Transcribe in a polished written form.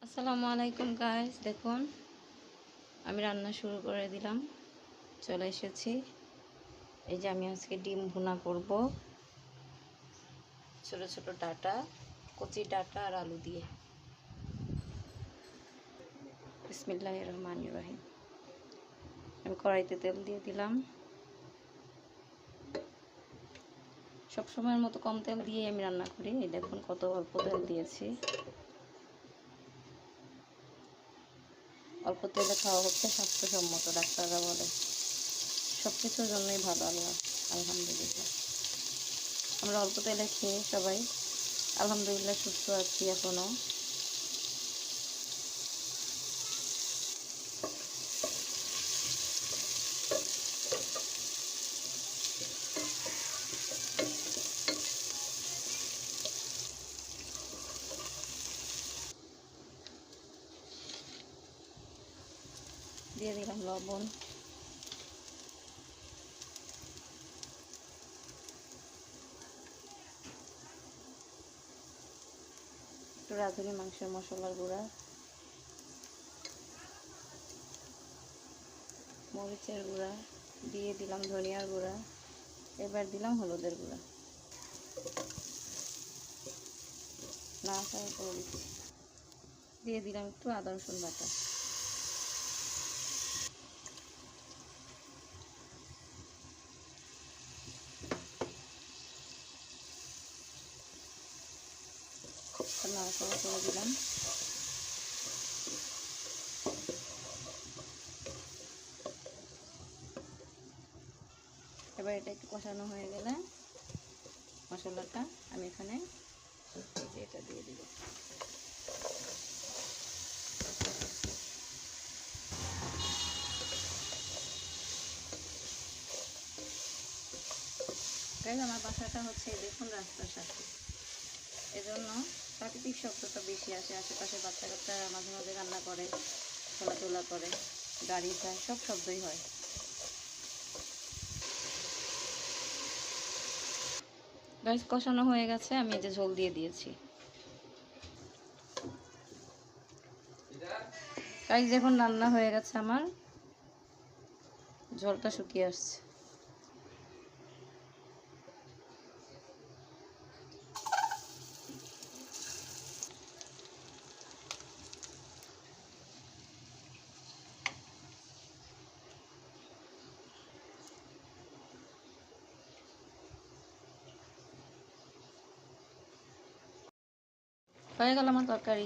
আসসালামু আলাইকুম গাইস, দেখুন আমি রান্না শুরু করে দিলাম। চলে এসেছি। এই যে আমি আজকে ডিম ভুনা করব, ছোট ছোট ডাটা, কচি ডাটা আর আলু দিয়ে। বিসমিল্লাহির রহমানির রহিম। আমি কড়াইতে তেল দিয়ে দিলাম। সব সময়ের মতো কম তেল দিয়ে আমি রান্না করি। এই দেখুন কত অল্প তেল দিয়েছি। অল্প তেলে খাওয়া হচ্ছে স্বাস্থ্যসম্মত, ডাক্তাররা বলে। সব কিছুর জন্যই ভালো। আলহামদুলিল্লাহ আমরা অল্প তেলে খেয়ে সবাই আলহামদুলিল্লাহ সুস্থ আছি এখনো। দিয়ে দিলাম লবণ, একটু রাঁধুনি মাংসের মশলার গুঁড়া, মরিচের গুঁড়া, দিয়ে দিলাম ধনিয়ার গুঁড়া, এবার দিলাম হলুদের গুঁড়া। নাড়াচাড়া করে দিচ্ছি। দিয়ে দিলাম একটু আদা রসুন বাটা। নাড়াচাড়া করে দিলাম। এবার এটা একটু কষানো হয়ে গেলে মশলাটা আমি এখানে এটা দিয়ে দিব। গাইস, আমার বাসাটা হচ্ছে দেখুন রাস্তার সাথে, এজন্য প্রাকৃতিক শব্দটা বেশি আসে। আশেপাশে বাচ্চা কাচ্চারা মাঝে মাঝে রান্না করে, খেলাধুলা করে, গাড়ি যায়, সব শব্দই হয়। গাইস, কষানো হয়ে গেছে, আমি এই যে ঝোল দিয়ে দিয়েছি। গাইস, যখন রান্না হয়ে গেছে আমার, ঝোলটা শুকিয়ে আসছে। হয়ে গেল আমার তরকারি।